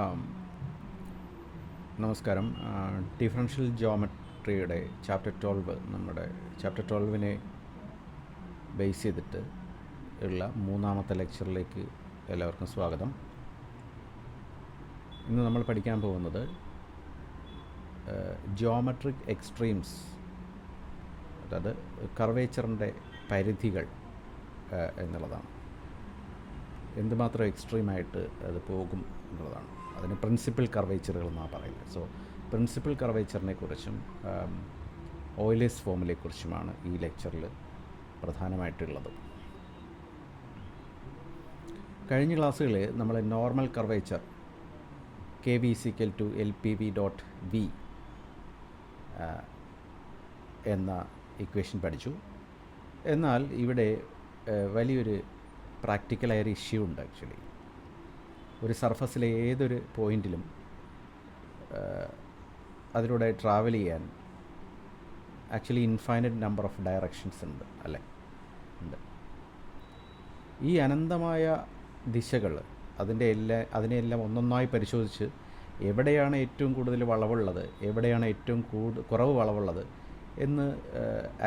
ആം, നമസ്കാരം. Differential ജോമെട്രിയുടെ chapter 12, നമ്മുടെ chapter 12 base ചെയ്തിട്ട് ഉള്ള മൂന്നാമത്തെ ലെക്ചറിലേക്ക് എല്ലാവർക്കും സ്വാഗതം. ഇന്ന് നമ്മൾ പഠിക്കാൻ പോകുന്നത് ജിയോമെട്രിക് എക്സ്ട്രീംസ്, അതായത് കർവേച്ചറിൻ്റെ പരിധികൾ എന്നുള്ളതാണ്. എന്തുമാത്രം എക്സ്ട്രീമായിട്ട് അത് പോകും എന്നുള്ളതാണ്. അതിന് പ്രിൻസിപ്പൽ കർവേച്ചറുകൾ എന്നാണ് പറയുന്നത്. സോ പ്രിൻസിപ്പൽ കർവേച്ചറിനെ കുറിച്ചും ഓയിലേഴ്സ് ഫോമിനെക്കുറിച്ചുമാണ് ഈ ലെക്ചറിൽ പ്രധാനമായിട്ടുള്ളത്. കഴിഞ്ഞ ക്ലാസ്സുകളിൽ നമ്മൾ നോർമൽ കർവേച്ചർ kv = LPV.v എന്ന ഇക്വേഷൻ പഠിച്ചു. എന്നാൽ ഇവിടെ വലിയൊരു പ്രാക്ടിക്കലായൊരു ഇഷ്യൂ ഉണ്ട്. ആക്ച്വലി ഒരു സർഫസിലെ ഏതൊരു പോയിൻറ്റിലും അതിലൂടെ ട്രാവൽ ചെയ്യാൻ actually infinite number of directions ഉണ്ട്, അല്ലേ? ഉണ്ട്. ഈ അനന്തമായ ദിശകൾ അതിനെയെല്ലാം ഒന്നൊന്നായി പരിശോധിച്ച് എവിടെയാണ് ഏറ്റവും കൂടുതൽ വളവുള്ളത്, എവിടെയാണ് ഏറ്റവും കുറവ് വളവുള്ളത് എന്ന്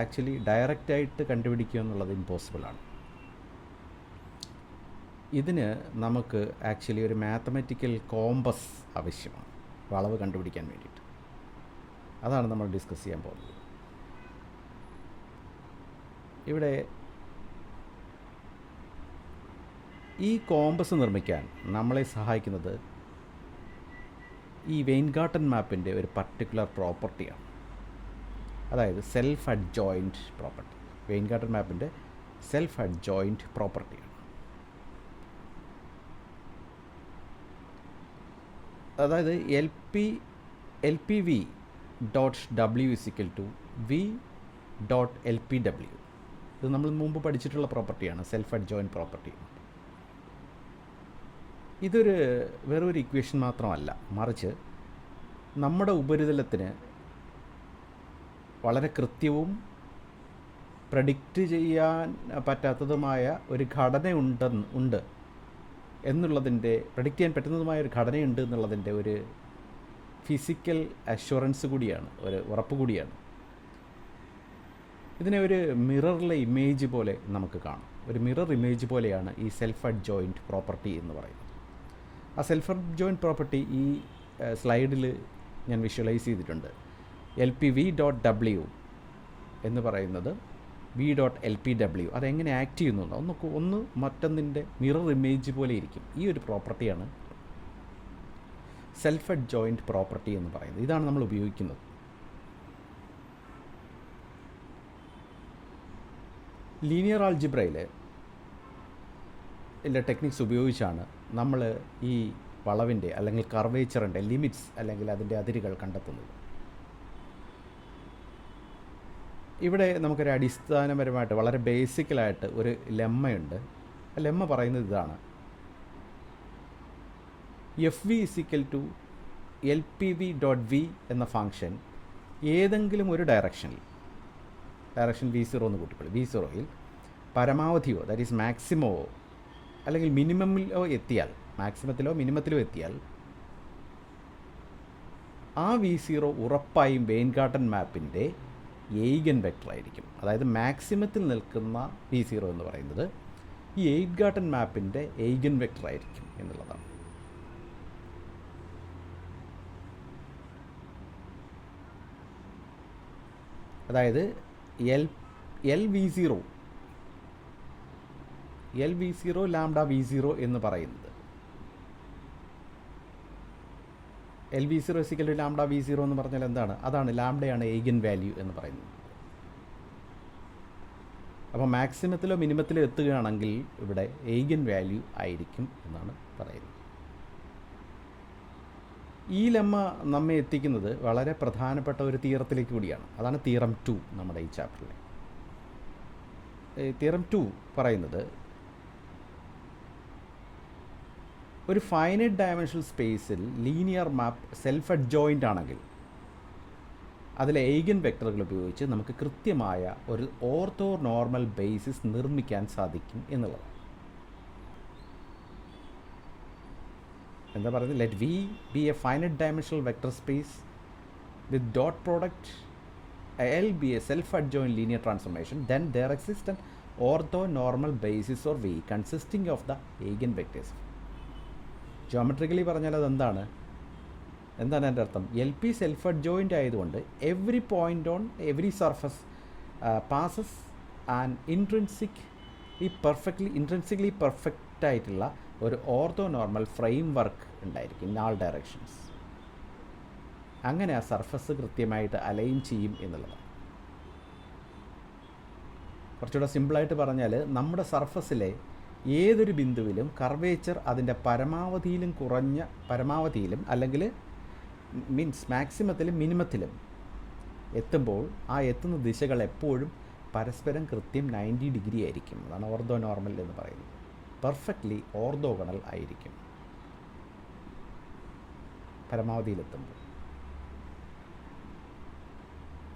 ആക്ച്വലി ഡയറക്റ്റായിട്ട് കണ്ടുപിടിക്കുക എന്നുള്ളത് ഇമ്പോസിബിളാണ്. ഇതിന് നമുക്ക് ആക്ച്വലി ഒരു മാത്തമാറ്റിക്കൽ കോമ്പസ് ആവശ്യമാണ് വളവ് കണ്ടുപിടിക്കാൻ വേണ്ടിയിട്ട്. അതാണ് നമ്മൾ ഡിസ്കസ് ചെയ്യാൻ പോകുന്നത്. ഇവിടെ ഈ കോമ്പസ് നിർമ്മിക്കാൻ നമ്മളെ സഹായിക്കുന്നത് ഈ വെയിൻഗാർട്ടൻ മാപ്പിൻ്റെ ഒരു പർട്ടിക്കുലർ പ്രോപ്പർട്ടിയാണ്, അതായത് സെൽഫ് അഡ്ജോയിൻറ്റ് പ്രോപ്പർട്ടി. വെയിൻഗാർട്ടൻ മാപ്പിൻ്റെ സെൽഫ് അഡ്ജോയിൻറ്റ് പ്രോപ്പർട്ടിയാണ്. അതായത് LPV.W = V.LPW. ഇത് നമ്മൾ മുമ്പ് പഠിച്ചിട്ടുള്ള പ്രോപ്പർട്ടിയാണ്, സെൽഫ് അഡ്ജോയിൻറ്റ് പ്രോപ്പർട്ടി. ഇതൊരു വേറൊരു ഇക്വേഷൻ മാത്രമല്ല, മറിച്ച് നമ്മുടെ ഉപരിതലത്തിന് വളരെ കൃത്യവും പ്രഡിക്റ്റ് ചെയ്യാൻ പറ്റാത്തതുമായ ഒരു ഘടനയുണ്ട് എന്നുള്ളതിൻ്റെ, പ്രഡിക്റ്റ് ചെയ്യാൻ പറ്റുന്നതുമായ ഒരു ഘടനയുണ്ട് എന്നുള്ളതിൻ്റെ ഒരു ഫിസിക്കൽ അഷ്വറൻസ് കൂടിയാണ്, ഒരു ഉറപ്പ് കൂടിയാണ്. ഇതിനെ ഒരു മിററിലെ ഇമേജ് പോലെ നമുക്ക് കാണാം. ഒരു മിറർ ഇമേജ് പോലെയാണ് ഈ സെൽഫ് അഡ്ജോയിൻറ്റ് പ്രോപ്പർട്ടി എന്ന് പറയുന്നത്. ആ സെൽഫ് അഡ്ജോയിൻറ്റ് പ്രോപ്പർട്ടി ഈ സ്ലൈഡിൽ ഞാൻ വിഷ്വലൈസ് ചെയ്തിട്ടുണ്ട്. LPV.W എന്ന് പറയുന്നത് V.LPW. അതെങ്ങനെ ആക്ട് ചെയ്യുന്നു ഒന്ന് മറ്റൊന്നിൻ്റെ മിറർ ഇമേജ് പോലെ ഇരിക്കും. ഈ ഒരു പ്രോപ്പർട്ടിയാണ് സെൽഫ് അഡ്ജോയിൻറ്റ് പ്രോപ്പർട്ടി എന്ന് പറയുന്നത്. ഇതാണ് നമ്മൾ ഉപയോഗിക്കുന്നത്. ലീനിയർ ആൾജിബ്രയിൽ ടെക്നിക്സ് ഉപയോഗിച്ചാണ് നമ്മൾ ഈ വളവിൻ്റെ അല്ലെങ്കിൽ കർവേച്ചറിൻ്റെ ലിമിറ്റ്സ് അല്ലെങ്കിൽ അതിൻ്റെ അതിരുകൾ കണ്ടെത്തുന്നത്. ഇവിടെ നമുക്കൊരു അടിസ്ഥാനപരമായിട്ട് വളരെ ബേസിക്കലായിട്ട് ഒരു ലെമ്മയുണ്ട്. ആ ലെമ്മ പറയുന്നത് ഇതാണ്: FV = LPV.V എന്ന ഫംഗ്ഷൻ ഏതെങ്കിലും ഒരു ഡയറക്ഷൻ V0 എന്ന് കൂട്ടിക്കൊള്ളു. V0യിൽ പരമാവധിയോ, ദാറ്റ് ഈസ് മാക്സിമമോ അല്ലെങ്കിൽ മിനിമമിലോ എത്തിയാൽ, മാക്സിമത്തിലോ മിനിമത്തിലോ എത്തിയാൽ ആ V0 ഉറപ്പായും വെയിൻഗാർട്ടൻ മാപ്പിൻ്റെ എയ്ഗൻ വെക്ടർ ആയിരിക്കും. അതായത് മാക്സിമത്തിൽ നിൽക്കുന്ന V0 എന്ന് പറയുന്നത് ഈ വെയിൻഗാർട്ടൻ മാപ്പിൻ്റെ എയ്ഗൻ വെക്ടർ ആയിരിക്കും എന്നുള്ളതാണ്. അതായത് LV0 λV0 എന്ന് പറയുന്നത് LV0 = λV0 എന്ന് പറഞ്ഞാൽ എന്താണ്? അതാണ് ലാംഡയാണ് എയ്ഗൻ വാല്യൂ എന്ന് പറയുന്നത്. അപ്പോൾ മാക്സിമത്തിലോ മിനിമത്തിലോ എത്തുകയാണെങ്കിൽ ഇവിടെ എയ്ഗൻ വാല്യൂ ആയിരിക്കും എന്നാണ് പറയുന്നത്. ഈ ലെമ്മ നമ്മെ എത്തിക്കുന്നത് വളരെ പ്രധാനപ്പെട്ട ഒരു തിയറത്തിലേക്ക് കൂടിയാണ്. അതാണ് തിയറം 2 നമ്മുടെ ഈ ചാപ്റ്ററിൽ. തിയറം 2 പറയുന്നത് ഒരു ഫൈനൈറ്റ് ഡയമെൻഷണൽ സ്പേസിൽ ലീനിയർ മാപ്പ് സെൽഫ് അഡ്ജോയിൻ്റ് ആണെങ്കിൽ അതിലെ എയ്ഗൻ വെക്ടറുകൾ ഉപയോഗിച്ച് നമുക്ക് കൃത്യമായ ഒരു ഓർത്തോ നോർമൽ ബേസിസ് നിർമ്മിക്കാൻ സാധിക്കും എന്നുള്ളതാണ്. എന്താ പറയുന്നത്, let V be a finite dimensional vector space with dot product L be a self-adjoint linear transformation, then there exists an orthonormal basis or V consisting of the eigenvectors. Geometrically പറഞ്ഞാൽ അതെന്താണ് എൻ്റെ അർത്ഥം, L P self adjoint ആയതുകൊണ്ട് every point on every surface passes and intrinsically perfect ആയിട്ടുള്ള ഒരു orthonormal framework ഉണ്ടായിരിക്കും in all directions. അങ്ങനെ ആ സർഫസ് കൃത്യമായിട്ട് അലൈൻ ചെയ്യും എന്നുള്ളതാണ്. കുറച്ചുകൂടെ സിമ്പിളായിട്ട് പറഞ്ഞാൽ, നമ്മുടെ സർഫസിലെ ഏതൊരു ബിന്ദുവിലും കർവേച്ചർ അതിൻ്റെ പരമാവധിയിലും അല്ലെങ്കിൽ മാക്സിമത്തിലും മിനിമത്തിലും എത്തുമ്പോൾ ആ എത്തുന്ന ദിശകൾ എപ്പോഴും പരസ്പരം കൃത്യം 90 ഡിഗ്രി ആയിരിക്കും. അതാണ് ഓർത്തോ നോർമൽ എന്ന് പറയുന്നത്. പെർഫെക്റ്റ്ലി ഓർത്തോഗണൽ ആയിരിക്കും പരമാവധിയിലെത്തുമ്പോൾ.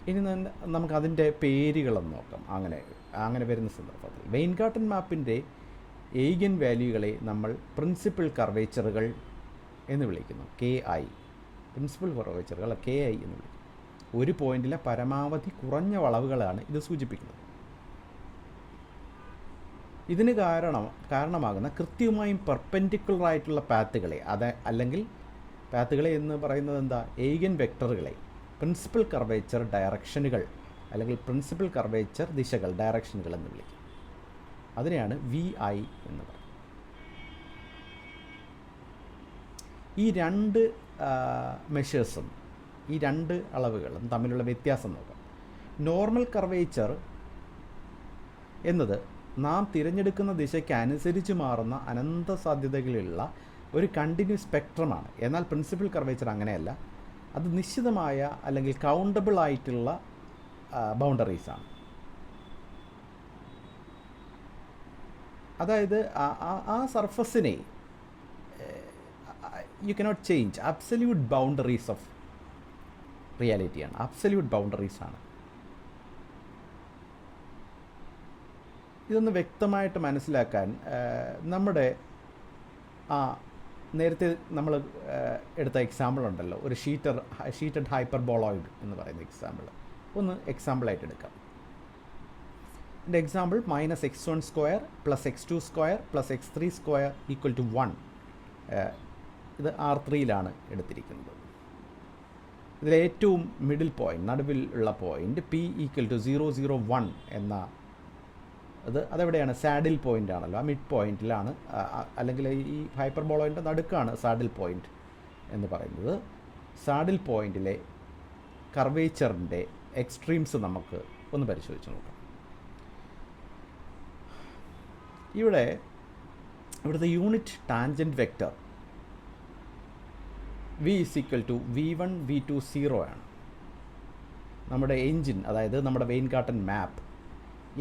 ഇനി നമുക്കതിൻ്റെ പേരുകളൊന്ന് നോക്കാം. അങ്ങനെ വരുന്ന സന്ദർഭത്തിൽ വെയിൻഗാർട്ടൻ മാപ്പിൻ്റെ എയ്ഗൻ വാല്യൂകളെ നമ്മൾ പ്രിൻസിപ്പൽ കർവേച്ചറുകൾ എന്ന് വിളിക്കുന്നു. KI പ്രിൻസിപ്പൽ കർവേച്ചറുകൾ KI എന്ന് വിളിക്കുന്നു. ഒരു പോയിൻറ്റിലെ പരമാവധി കുറഞ്ഞ വളവുകളാണ് ഇത് സൂചിപ്പിക്കുന്നത്. ഇതിന് കാരണമാകുന്ന കൃത്യമായും പെർപെൻഡിക്കുലറായിട്ടുള്ള പാത്തുകളെ അല്ലെങ്കിൽ പാത്തുകളെ എന്ന് പറയുന്നത് എന്താ, എയ്ഗൻ വെക്ടറുകളെ പ്രിൻസിപ്പൽ കർവേച്ചർ ഡയറക്ഷനുകൾ അല്ലെങ്കിൽ പ്രിൻസിപ്പൽ കർവേച്ചർ ദിശകൾ ഡയറക്ഷനുകൾ എന്ന് വിളിക്കും. അതിനെയാണ് VI എന്ന് പറയുന്നത്. ഈ രണ്ട് മെഷേഴ്സും ഈ രണ്ട് അളവുകളും തമ്മിലുള്ള വ്യത്യാസം നോക്കാം. നോർമൽ കർവേച്ചർ എന്നത് നാം തിരഞ്ഞെടുക്കുന്ന ദിശയ്ക്ക് അനുസരിച്ച് മാറുന്ന അനന്ത സാധ്യതകളുള്ള ഒരു കണ്ടിന്യൂസ് സ്പെക്ട്രമാണ്. എന്നാൽ പ്രിൻസിപ്പൽ കർവേച്ചർ അങ്ങനെയല്ല. അത് നിശ്ചിതമായ അല്ലെങ്കിൽ കൗണ്ടബിൾ ആയിട്ടുള്ള ബൗണ്ടറീസാണ്. അതായത് ആ സർഫസിനെ you cannot change. Absolute boundaries of റിയാലിറ്റിയാണ്, അബ്സല്യൂട്ട് ബൗണ്ടറീസാണ്. ഇതൊന്ന് വ്യക്തമായിട്ട് മനസ്സിലാക്കാൻ നമ്മുടെ നേരത്തെ നമ്മൾ എടുത്ത എക്സാമ്പിൾ ഉണ്ടല്ലോ, ഒരു ഷീറ്റഡ് ഹൈപ്പർബോളോയിഡ് എന്ന് പറയുന്ന ഒന്ന് എക്സാമ്പിളായിട്ട് എടുക്കാം. എൻ്റെ എക്സാമ്പിൾ -x1² + x2² + x3² = 1. ഇത് R3യിലാണ് എടുത്തിരിക്കുന്നത്. ഇതിലെ ഏറ്റവും മിഡിൽ പോയിൻ്റ്, നടുവിൽ ഉള്ള പോയിൻ്റ് P = 0, 0, 1 എന്ന അതെവിടെയാണ്, സാഡിൽ പോയിൻ്റ് ആണല്ലോ. ആ മിഡ് പോയിൻറ്റിലാണ്, അല്ലെങ്കിൽ ഈ ഹൈപ്പർബോളോയിഡിൻ്റെ നടുക്കാണ് സാഡിൽ പോയിൻ്റ് എന്ന് പറയുന്നത്. സാഡിൽ പോയിൻറ്റിലെ കർവേച്ചറിൻ്റെ എക്സ്ട്രീംസ് നമുക്ക് ഒന്ന് പരിശോധിച്ച് നോക്കാം. ഇവിടുത്തെ unit tangent vector V = V1, V2, 0 ആണ്. നമ്മുടെ എൻജിൻ, അതായത് നമ്മുടെ വെയിൻഗാർട്ടൻ മാപ്പ്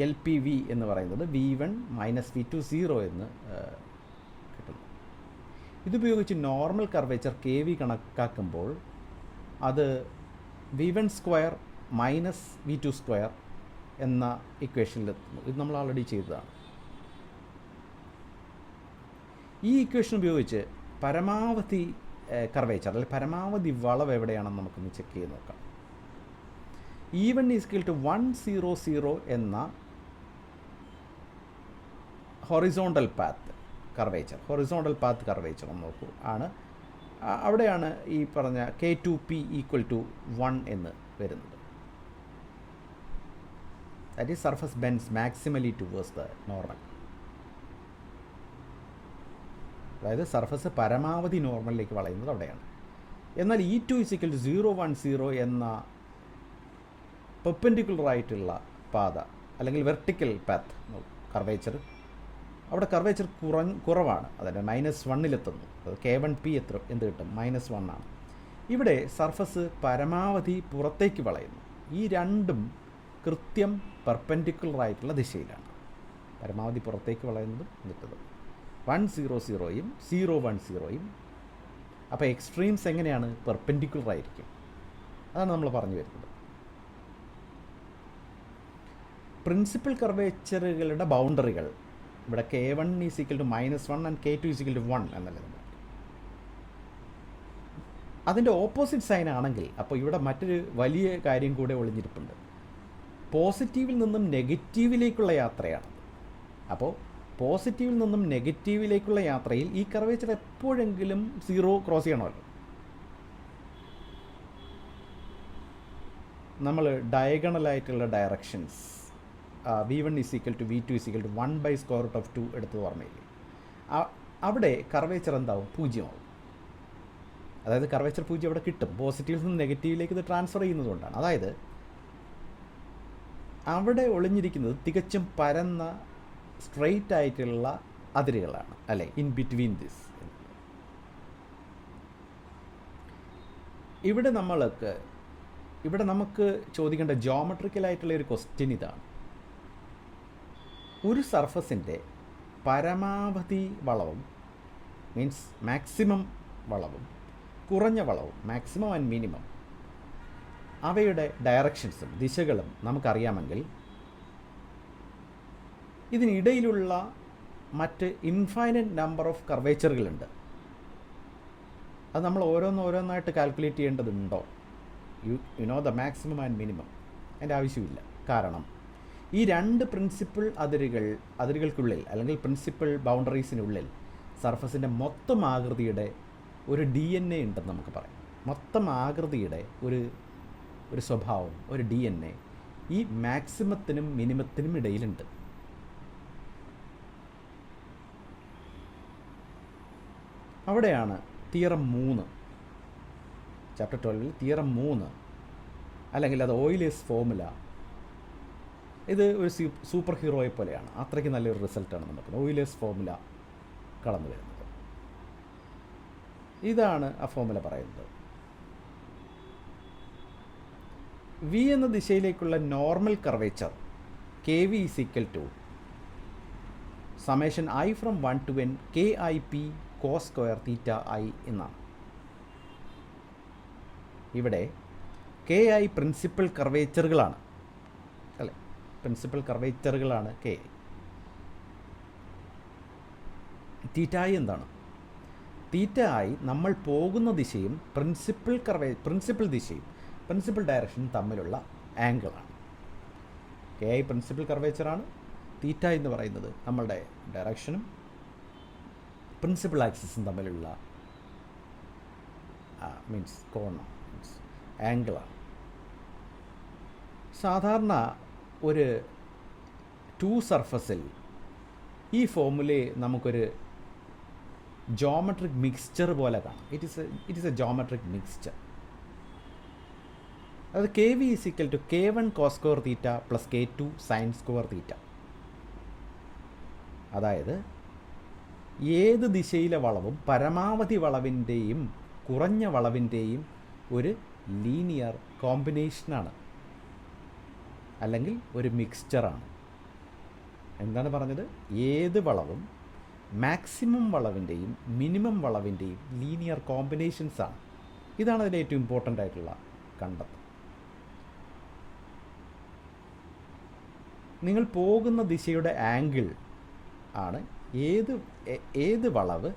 LPV എന്ന് പറയുന്നത് V1 - V2 0 എന്ന് കിട്ടുന്നു. ഇതുപയോഗിച്ച് നോർമൽ കർവേച്ചർ KV കണക്കാക്കുമ്പോൾ അത് V1² - V2² എന്ന ഇക്വേഷനിലെത്തുന്നു. ഇത് നമ്മൾ ഓൾറെഡി ചെയ്തതാണ്. ഈ ഇക്വേഷൻ ഉപയോഗിച്ച് പരമാവധി കർവേച്ചർ അല്ലെങ്കിൽ പരമാവധി വളവ് എവിടെയാണെന്ന് നമുക്കൊന്ന് ചെക്ക് ചെയ്ത് നോക്കാം. E1 = 1, 0, 0 എന്ന ഹൊറിസോണ്ടൽ പാത്ത് കർവേച്ചർ ഒന്ന് നോക്കൂ അവിടെയാണ് ഈ പറഞ്ഞ K2P = 1 എന്ന് വരുന്നത്. That is surface bends maximally towards the normal. അതായത് സർഫസ് പരമാവധി നോർമലിലേക്ക് വളയുന്നത് അവിടെയാണ്. എന്നാൽ E2 = 0, 1, 0 എന്ന പെർപെൻഡിക്കുലറായിട്ടുള്ള പാത അല്ലെങ്കിൽ വെർട്ടിക്കൽ പാത്ത് കർവേച്ചർ, അവിടെ കർവേച്ചർ കുറവാണ്. അതായത് -1 അത് K1P എന്ത് കിട്ടും, -1 ആണ്. ഇവിടെ സർഫസ് പരമാവധി പുറത്തേക്ക് വളയുന്നു. ഈ രണ്ടും കൃത്യം പെർപെൻഡിക്കുലറായിട്ടുള്ള ദിശയിലാണ്. പരമാവധി പുറത്തേക്ക് വളയുന്നതും നിൽക്കുന്നതും 1, 0, 0യും 0, 1, 0യും. അപ്പോൾ എക്സ്ട്രീംസ് എങ്ങനെയാണ്, പെർപെൻഡിക്കുലറായിരിക്കും. അതാണ് നമ്മൾ പറഞ്ഞു വരുന്നത്. പ്രിൻസിപ്പൽ കർവേച്ചറുകളുടെ ബൗണ്ടറികൾ ഇവിടെ K1 = -1 ആൻഡ് K2 = 1 എന്നല്ലേ. അതിൻ്റെ ഓപ്പോസിറ്റ് സൈൻ ആണെങ്കിൽ അപ്പോൾ ഇവിടെ മറ്റൊരു വലിയ കാര്യം കൂടെ ഒളിഞ്ഞിരിപ്പുണ്ട്. പോസിറ്റീവിൽ നിന്നും നെഗറ്റീവിലേക്കുള്ള യാത്രയാണ്. അപ്പോൾ പോസിറ്റീവിൽ നിന്നും നെഗറ്റീവിലേക്കുള്ള യാത്രയിൽ ഈ കർവേച്ചർ എപ്പോഴെങ്കിലും 0 ക്രോസ് ചെയ്യണമല്ലോ. നമ്മൾ ഡയഗണലായിട്ടുള്ള ഡയറക്ഷൻസ് v1 = v2 = 1/√2 എടുത്തത് ഓർമ്മയില്ലേ? അവിടെ കർവേച്ചർ എന്താവും? 0 ആവും. അതായത് കർവേച്ചർ 0 അവിടെ കിട്ടും. പോസിറ്റീവിൽ നിന്ന് നെഗറ്റീവിലേക്ക് ഇത് ട്രാൻസ്ഫർ ചെയ്യുന്നതുകൊണ്ടാണ്. അതായത് അവിടെ ഒളിഞ്ഞിരിക്കുന്നത് തികച്ചും പരന്ന സ്ട്രെയിറ്റ് ആയിട്ടുള്ള അതിരുകളാണ്, അല്ലേ? In between this. ഇവിടെ നമുക്ക് ചോദിക്കേണ്ട ജോമെട്രിക്കലായിട്ടുള്ള ഒരു ക്വസ്റ്റ്യൻ ഇതാണ്. ഒരു സർഫസിൻ്റെ പരമാവധി വളവും, മീൻസ് മാക്സിമം വളവും കുറഞ്ഞ വളവും, മാക്സിമം ആൻഡ് മിനിമം, അവയുടെ ഡയറക്ഷൻസും ദിശകളും നമുക്കറിയാമെങ്കിൽ ഇതിനിടയിലുള്ള മറ്റ് ഇൻഫൈനൈറ്റ് നമ്പർ ഓഫ് കർവേച്ചറുകളുണ്ട്. അത് നമ്മൾ ഓരോന്നായിട്ട് കാൽക്കുലേറ്റ് ചെയ്യേണ്ടതുണ്ടോ? You know the maximum and minimum. അതിൻ്റെ ആവശ്യമില്ല. കാരണം ഈ 2 പ്രിൻസിപ്പിൾ അതിരുകൾക്കുള്ളിൽ അല്ലെങ്കിൽ പ്രിൻസിപ്പിൾ ബൗണ്ടറീസിനുള്ളിൽ സർഫസിൻ്റെ മൊത്തം ആകൃതിയുടെ ഒരു DNA ഉണ്ടെന്ന് നമുക്ക് പറയാം. മൊത്തം ആകൃതിയുടെ ഒരു സ്വഭാവം, ഒരു DNA ഈ മാക്സിമത്തിനും മിനിമത്തിനും ഇടയിലുണ്ട്. അവിടെയാണ് തിയറം 3, ചാപ്റ്റർ 12 തിയറം 3, അല്ലെങ്കിൽ അത് ഓയിലേഴ്സ് ഫോർമുല. ഇത് ഒരു സൂപ്പർ ഹീറോയെ പോലെയാണ്. അത്രയ്ക്ക് നല്ലൊരു റിസൾട്ടാണ് നമുക്ക് ഓയിലേഴ്സ് ഫോർമുല കടന്നു വരുന്നത്. ഇതാണ് ആ ഫോർമുല പറയുന്നത്. V എന്ന ദിശയിലേക്കുള്ള normal curvature KV = summation I from 1 to n KIP cos square theta I എന്നാണ്. ഇവിടെ KI പ്രിൻസിപ്പൽ കർവേച്ചറുകളാണ്, അല്ലേ? പ്രിൻസിപ്പൽ കർവേച്ചറുകളാണ് KI. തീറ്റ I എന്താണ്? തീറ്റ I നമ്മൾ പോകുന്ന ദിശയും പ്രിൻസിപ്പൽ ദിശയും പ്രിൻസിപ്പൽ ഡയറക്ഷനും തമ്മിലുള്ള ആംഗിളാണ്. KI principal കർവേച്ചറാണ്. തീറ്റ എന്ന് പറയുന്നത് നമ്മളുടെ ഡയറക്ഷനും പ്രിൻസിപ്പൽ ആക്സിസും തമ്മിലുള്ള മീൻസ് ആംഗിളാണ്. സാധാരണ ഒരു 2 സർഫസിൽ ഈ ഫോർമുലയെ നമുക്കൊരു ജോമെട്രിക് മിക്സ്ചർ പോലെ കാണാം. It is A geometric mixture. അത് KV = K1 cos square theta + K2 sin square theta. അതായത് ഏത് ദിശയിലെ വളവും പരമാവധി വളവിൻ്റെയും കുറഞ്ഞ വളവിൻ്റെയും ഒരു ലീനിയർ കോമ്പിനേഷനാണ്, അല്ലെങ്കിൽ ഒരു മിക്സ്ചറാണ്. എന്താണ് പറഞ്ഞത്? ഏത് വളവും മാക്സിമം വളവിൻ്റെയും മിനിമം വളവിൻ്റെയും ലീനിയർ കോമ്പിനേഷൻസാണ്. ഇതാണ് അതിൻ്റെ ഏറ്റവും ഇമ്പോർട്ടൻ്റ് ആയിട്ടുള്ള കണ്ടെത്തൽ. നിങ്ങൾ പോകുന്ന ദിശയുടെ ആംഗിൾ ആണ് ഏത് വളവ്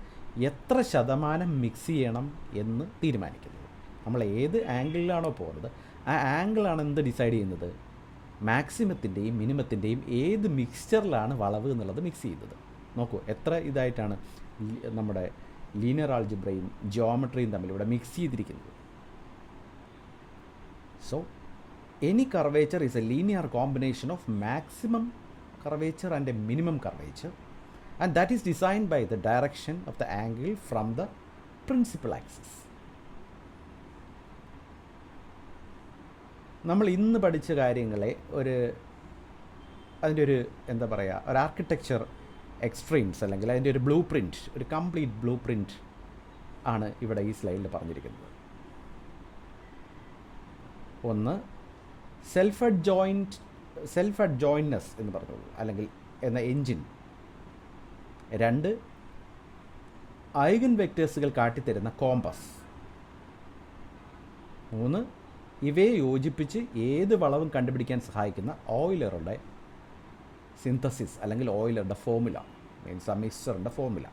എത്ര ശതമാനം മിക്സ് ചെയ്യണം എന്ന് തീരുമാനിക്കുന്നത്. നമ്മൾ ഏത് ആംഗിളിലാണോ പോകുന്നത് ആ ആംഗിളാണ് എന്ത് ഡിസൈഡ് ചെയ്യുന്നത്? മാക്സിമത്തിൻ്റെയും മിനിമത്തിൻ്റെയും ഏത് മിക്സ്ചറിലാണ് വളവ് എന്നുള്ളത് മിക്സ് ചെയ്യുന്നത്. നോക്കൂ എത്ര ഇതായിട്ടാണ് നമ്മുടെ ലീനിയർ ആൾജിബ്രയും ജിയോമെട്രിയും തമ്മിൽ ഇവിടെ മിക്സ് ചെയ്തിരിക്കുന്നത്. So any curvature is a linear combination of maximum curvature and a minimum curvature, and that is designed by the direction of the angle from the principal axis. നമ്മൾ ഇന്ന് പഠിച്ച കാര്യങ്ങളെ അതിൻ്റെ ഒരു എന്താ പറയുക, ഒരു ആർക്കിടെക്ചർ എക്സ്ട്രീംസ് അല്ലെങ്കിൽ അതിൻ്റെ ഒരു ബ്ലൂ പ്രിൻറ്റ്, ഒരു കംപ്ലീറ്റ് ബ്ലൂ പ്രിൻറ്റ് ആണ് ഇവിടെ ഈ സ്ലൈഡിൽ പറഞ്ഞിരിക്കുന്നത്. ഒന്ന്, സെൽഫ് അഡ്ജോയിൻറ്റ്നെസ് എന്ന് പറഞ്ഞോളൂ, അല്ലെങ്കിൽ എന്ന എൻജിൻ. 2, ഐഗൻ വെക്ടേഴ്സുകൾ കാട്ടിത്തരുന്ന കോമ്പസ്. 3, ഇവയെ യോജിപ്പിച്ച് ഏത് വളവും കണ്ടുപിടിക്കാൻ സഹായിക്കുന്ന ഓയിലറുടെ സിന്തസിസ് അല്ലെങ്കിൽ ഓയിലറുടെ ഫോർമുല, മീൻസ് ആ മിക്സ്ചറിൻ്റെ ഫോർമുല.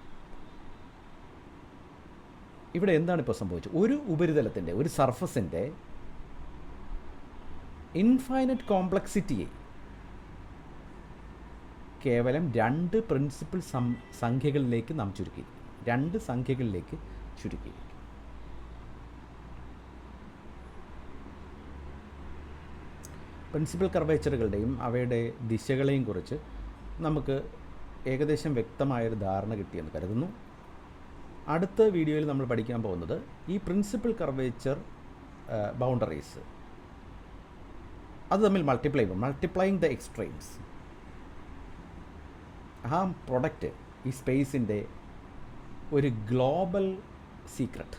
ഇവിടെ എന്താണ് ഇപ്പോൾ സംഭവിച്ചത്? ഒരു ഉപരിതലത്തിൻ്റെ, ഒരു സർഫസിൻ്റെ ഇൻഫൈനറ്റ് കോംപ്ലക്സിറ്റിയെ കേവലം 2 പ്രിൻസിപ്പൽ സംഖ്യകളിലേക്ക് നാം ചുരുക്കി, 2 സംഖ്യകളിലേക്ക് ചുരുക്കി. പ്രിൻസിപ്പൽ കർവേച്ചറുകളുടെയും അവയുടെ ദിശകളെയും കുറിച്ച് നമുക്ക് ഏകദേശം വ്യക്തമായൊരു ധാരണ കിട്ടിയെന്ന് കരുതുന്നു. അടുത്ത വീഡിയോയിൽ നമ്മൾ പഠിക്കാൻ പോകുന്നത് ഈ പ്രിൻസിപ്പൽ കർവേച്ചർ ബൗണ്ടറീസ് അത് തമ്മിൽ മൾട്ടിപ്ലൈയിങ് ദ എക്സ്ട്രീംസ്, ആ പ്രൊഡക്റ്റ് ഈ സ്പേസിൻ്റെ ഒരു ഗ്ലോബൽ സീക്രട്ട്,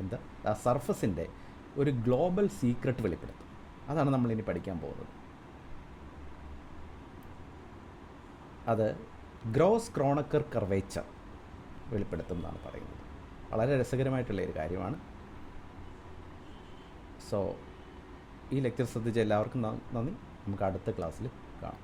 എന്താ ആ സർഫസിൻ്റെ ഒരു ഗ്ലോബൽ സീക്രട്ട് വെളിപ്പെടുത്തും. അതാണ് നമ്മളിനി പഠിക്കാൻ പോകുന്നത്. അത് ഗ്രോസ് ക്രോണക്കർ കർവേച്ചർ വെളിപ്പെടുത്തും എന്നാണ് പറയുന്നത്. വളരെ രസകരമായിട്ടുള്ളൊരു കാര്യമാണ്. സോ ഈ ലെക്ചർ ശ്രദ്ധിച്ച എല്ലാവർക്കും നന്ദി. നമുക്ക് അടുത്ത ക്ലാസ്സിൽ കാണാം.